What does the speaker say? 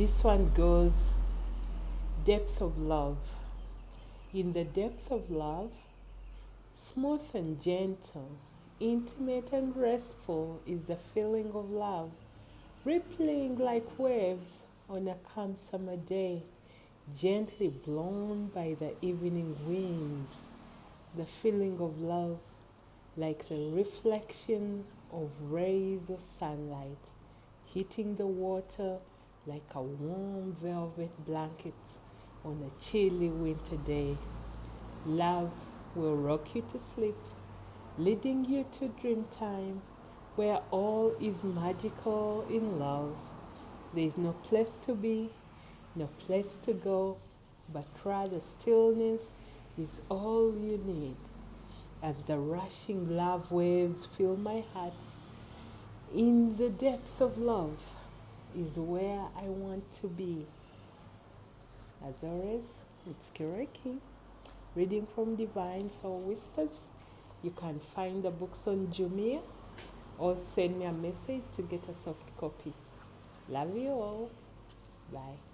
This one goes, depth of love. In the depth of love, smooth and gentle, intimate and restful is the feeling of love, rippling like waves on a calm summer day, gently blown by the evening winds. The feeling of love, like the reflection of rays of sunlight, hitting the water like a warm velvet blanket on a chilly winter day. Love will rock you to sleep, leading you to dream time, where all is magical in love. There is no place to be, no place to go, but rather stillness is all you need. As the rushing love waves fill my heart, in the depth of love is where I want to be. As always, it's Keroy, reading from Divine Soul Whispers. You can find the books on Jumia or send me a message to get a soft copy. Love you all. Bye.